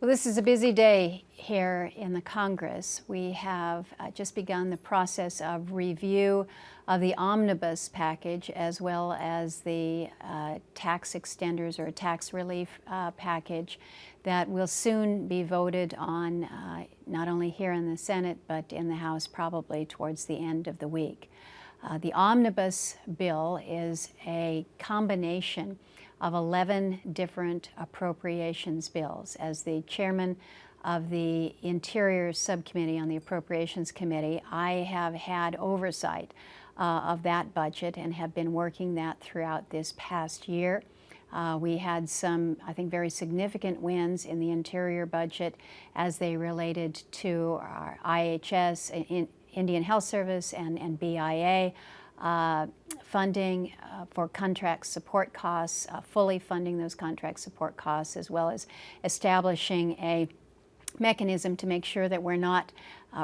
Well, this is a busy day here in the Congress. We have just begun the process of review of the Omnibus package as well as the tax extenders or tax relief package that will soon be voted on not only here in the Senate but in the House probably towards the end of the week. The Omnibus Bill is a combination of 11 different appropriations bills. As the chairman of the Interior Subcommittee on the Appropriations Committee, I have had oversight of that budget and have been working that throughout this past year. We had some, I think, very significant wins in the Interior budget as they related to our IHS, Indian Health Service, and BIA. Funding for contract support costs, fully funding those contract support costs, as well as establishing a mechanism to make sure that we're not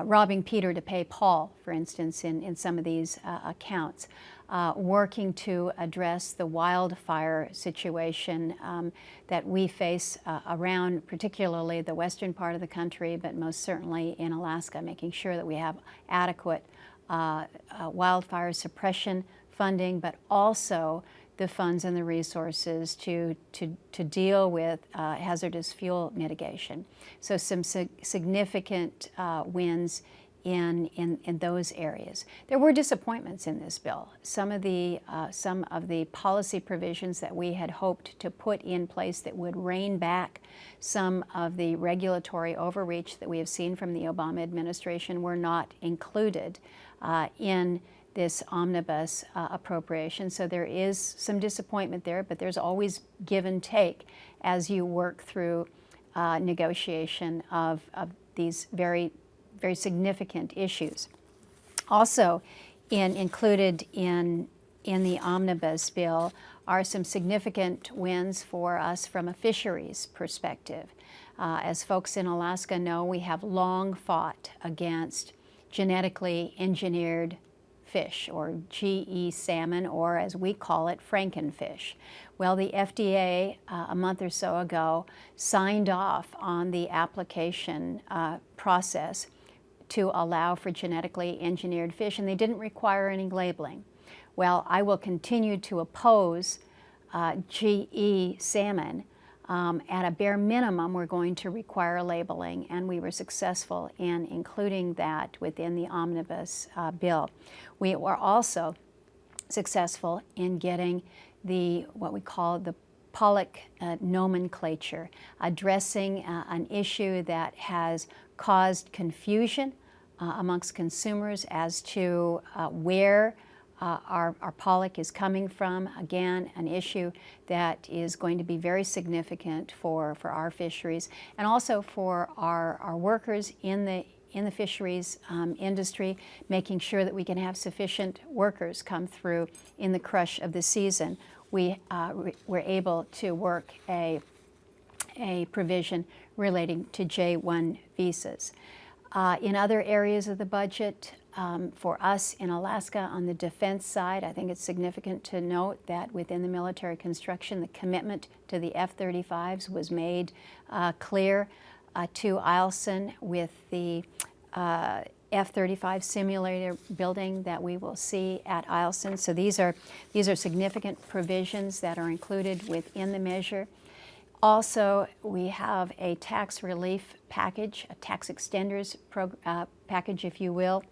robbing Peter to pay Paul, for instance, in some of these accounts. Working to address the wildfire situation that we face around particularly the western part of the country, but most certainly in Alaska, making sure that we have adequate wildfire suppression funding, but also the funds and the resources to deal with hazardous fuel mitigation. So some significant wins in those areas. There were disappointments in this bill. Some of the policy provisions that we had hoped to put in place that would rein back some of the regulatory overreach that we have seen from the Obama administration were not included in this omnibus appropriation. So there is some disappointment there, but there's always give and take as you work through negotiation of these very significant issues. Also included in the Omnibus Bill are some significant wins for us from a fisheries perspective. As folks in Alaska know, we have long fought against genetically engineered fish, or GE salmon, or as we call it, frankenfish. Well, the FDA a month or so ago signed off on the application process to allow for genetically engineered fish, and they didn't require any labeling. Well, I will continue to oppose GE salmon. At a bare minimum, we're going to require labeling, and we were successful in including that within the Omnibus Bill. We were also successful in getting what we call the pollock nomenclature, addressing an issue that has caused confusion amongst consumers as to where our pollock is coming from. Again, an issue that is going to be very significant for our fisheries and also for our workers in the fisheries industry, making sure that we can have sufficient workers come through in the crush of the season. We were able to work a provision relating to J-1 visas. In other areas of the budget, for us in Alaska on the defense side, I think it's significant to note that within the military construction, the commitment to the F-35s was made clear to Eielson with the F-35 simulator building that we will see at Eielson. So these are significant provisions that are included within the measure. Also, we have a tax relief package, a tax extenders package, if you will.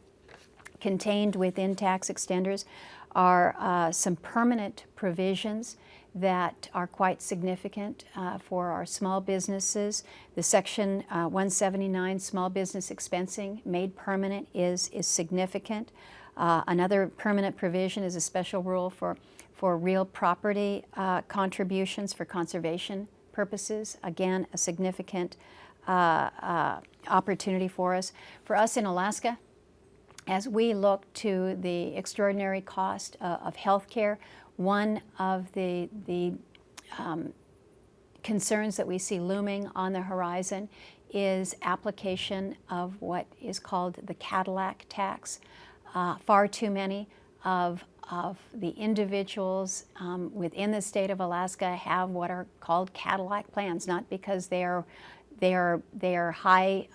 Contained within tax extenders are some permanent provisions that are quite significant for our small businesses. The Section 179 small business expensing made permanent is significant. Another permanent provision is a special rule for real property contributions for conservation purposes. Again, a significant opportunity for us. For us in Alaska, as we look to the extraordinary cost of health care, one of the concerns that we see looming on the horizon is application of what is called the Cadillac tax. Far too many of the individuals within the state of Alaska have what are called Cadillac plans, not because they they are high.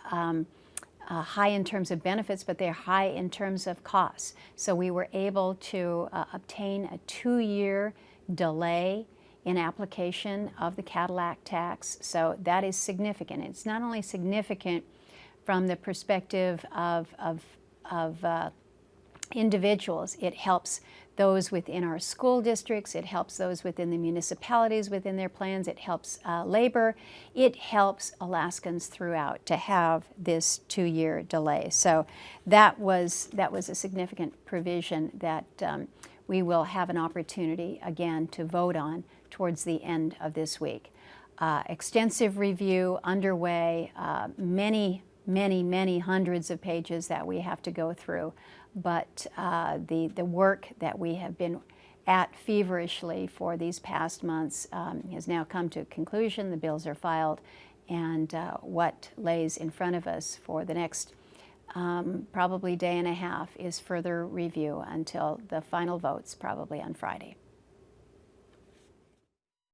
High in terms of benefits, but they're high in terms of costs. So we were able to obtain a 2-year delay in application of the Cadillac tax. So that is significant. It's not only significant from the perspective of individuals, it helps those within our school districts, it helps those within the municipalities within their plans, it helps labor, it helps Alaskans throughout to have this 2-year delay. So that was a significant provision that we will have an opportunity again to vote on towards the end of this week. Extensive review underway, many hundreds of pages that we have to go through. But the work that we have been at feverishly for these past months has now come to a conclusion. The bills are filed, and what lays in front of us for the next probably day and a half is further review until the final votes, probably on Friday.